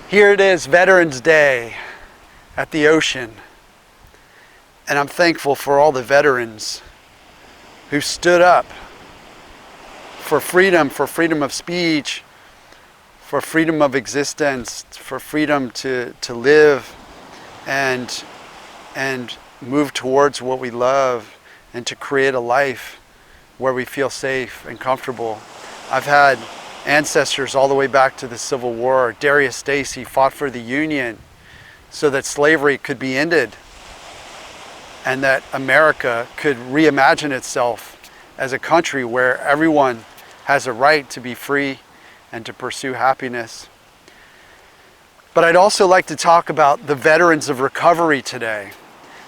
Here it is, Veterans Day at the ocean. And I'm thankful for all the veterans who stood up for freedom of speech, for freedom of existence, for freedom to live and move towards what we love and to create a life where we feel safe and comfortable. I've had ancestors all the way back to the Civil War. Darius Stacy fought for the Union so that slavery could be ended and that America could reimagine itself as a country where everyone has a right to be free and to pursue happiness. But I'd also like to talk about the veterans of recovery today.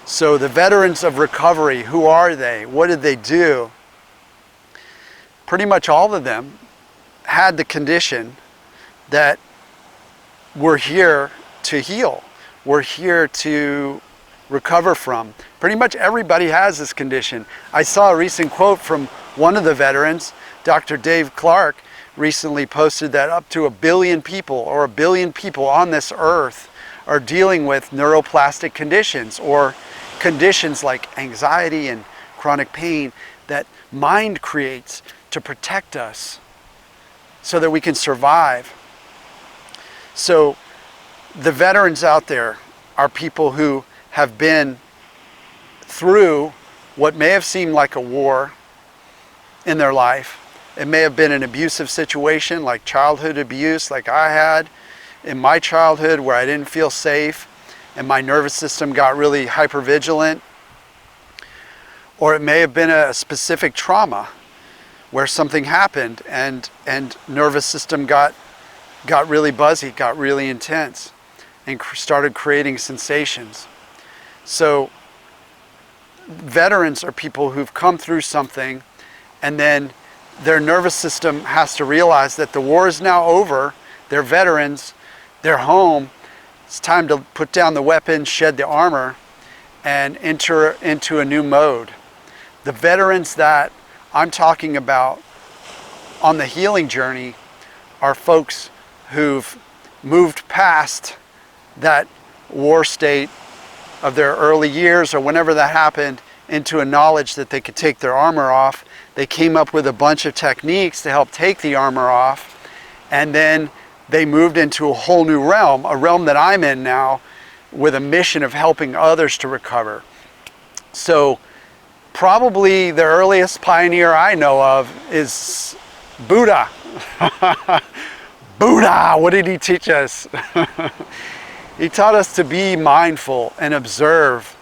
So the veterans of recovery, who are they? What did they do? Pretty much all of them had the condition that we're here to heal. We're here to recover from. Pretty much everybody has this condition. I saw a recent quote from one of the veterans, Dr. Dave Clark, recently posted that up to 1 billion people or 1 billion people on this earth are dealing with neuroplastic conditions or conditions like anxiety and chronic pain that mind creates to protect us so that we can survive. So the veterans out there are people who have been through what may have seemed like a war in their life. It may have been an abusive situation like childhood abuse like I had in my childhood where I didn't feel safe and my nervous system got really hypervigilant. Or it may have been a specific trauma where something happened and nervous system got really buzzy, got really intense and started creating sensations. So veterans are people who've come through something and then their nervous system has to realize that the war is now over. They're veterans, they're home. It's time to put down the weapons, shed the armor, and enter into a new mode. The veterans that I'm talking about on the healing journey are folks who've moved past that war state of their early years or whenever that happened into a knowledge that they could take their armor off. They came up with a bunch of techniques to help take the armor off, and then they moved into a whole new realm, a realm that I'm in now with a mission of helping others to recover. So probably the earliest pioneer I know of is Buddha. Buddha, what did he teach us? He taught us to be mindful and observe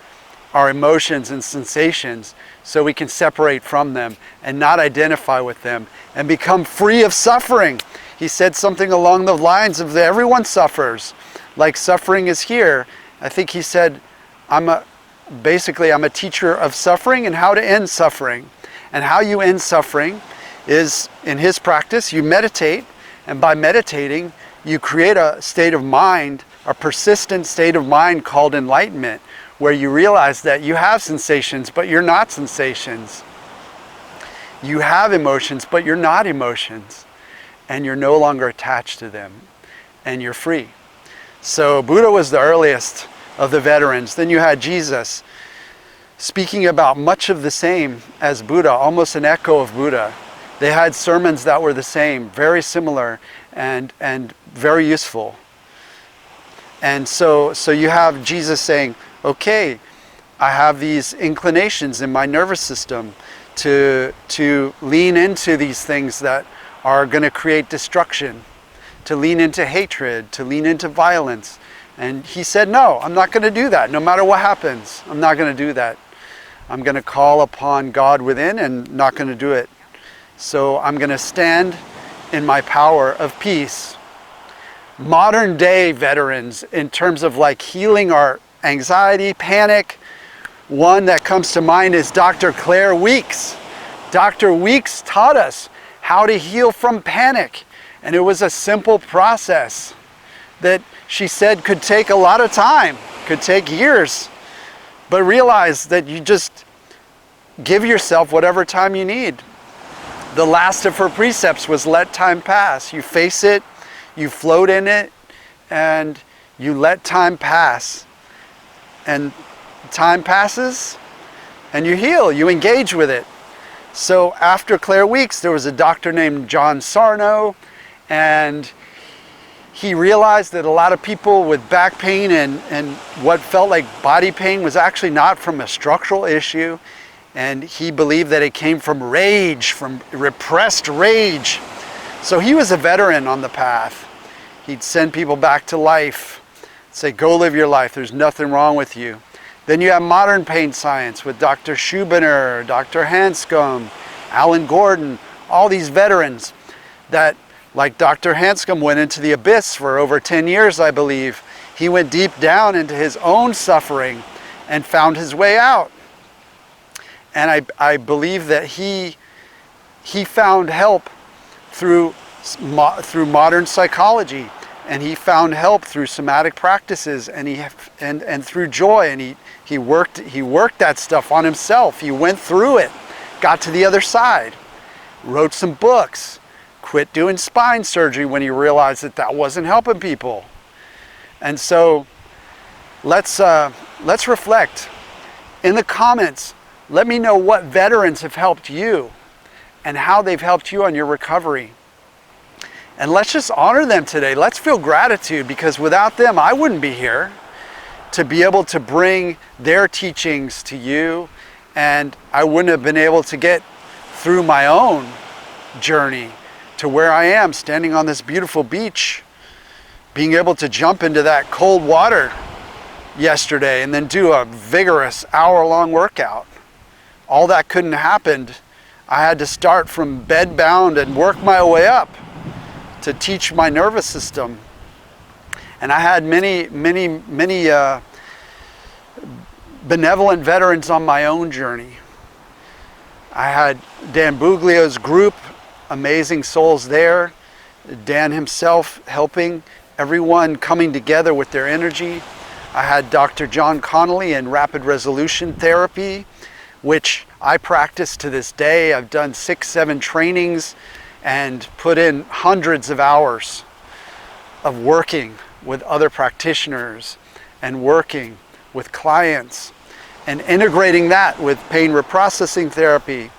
our emotions and sensations so we can separate from them and not identify with them and become free of suffering. He said something along the lines of everyone suffers, like suffering is here. I think he said, I'm a teacher of suffering and how to end suffering. And how you end suffering is, in his practice, you meditate, and by meditating, you create a state of mind, a persistent state of mind called enlightenment, where you realize that you have sensations, but you're not sensations. You have emotions, but you're not emotions. And you're no longer attached to them, and you're free. So Buddha was the earliest of the veterans. Then you had Jesus speaking about much of the same as Buddha, almost an echo of Buddha. They had sermons that were the same, very similar and very useful. And so you have Jesus saying, okay, I have these inclinations in my nervous system to lean into these things that are going to create destruction, to lean into hatred, to lean into violence. And he said, no, I'm not going to do that. No matter what happens, I'm not going to do that. I'm going to call upon God within and not going to do it. So I'm going to stand in my power of peace. Modern day veterans, in terms of like healing our anxiety, panic, one that comes to mind is Dr. Claire Weeks. Dr. Weeks taught us how to heal from panic. And it was a simple process that she said could take a lot of time, could take years. But realize that you just give yourself whatever time you need. The last of her precepts was let time pass. You face it, you float in it, and you let time pass, and time passes and you heal, you engage with it. So after Claire Weeks, there was a doctor named John Sarno, and he realized that a lot of people with back pain and what felt like body pain was actually not from a structural issue. And he believed that it came from rage, from repressed rage. So he was a veteran on the path. He'd send people back to life, say, go live your life, there's nothing wrong with you. Then you have modern pain science with Dr. Schubiner, Dr. Hanscom, Alan Gordon, all these veterans that, like Dr. Hanscom, went into the abyss for over 10 years, I believe. He went deep down into his own suffering and found his way out. And I believe that he found help through modern psychology, and he found help through somatic practices, and through joy, and he worked that stuff on himself. He went through it, got to the other side, wrote some books, quit doing spine surgery when he realized that wasn't helping people. And so let's reflect. In the comments, let me know what veterans have helped you and how they've helped you on your recovery. And let's just honor them today. Let's feel gratitude, because without them, I wouldn't be here to be able to bring their teachings to you, and I wouldn't have been able to get through my own journey to where I am, standing on this beautiful beach, being able to jump into that cold water yesterday and then do a vigorous hour-long workout. All that couldn't have happened. I had to start from bed bound and work my way up to teach my nervous system. And I had many benevolent veterans on my own journey. I had Dan Buglio's group, amazing souls there. Dan himself helping, everyone coming together with their energy. I had Dr. John Connolly in rapid resolution therapy, which I practice to this day. I've done 6-7 trainings and put in hundreds of hours of working with other practitioners and working with clients and integrating that with pain reprocessing therapy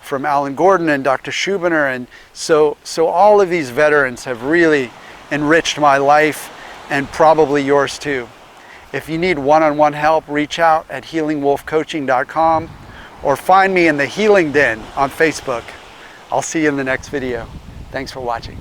from Alan Gordon and Dr. Schubiner. And so all of these veterans have really enriched my life, and probably yours too. If you need one-on-one help, reach out at healingwolfcoaching.com or find me in the Healing Den on Facebook. I'll see you in the next video. Thanks for watching.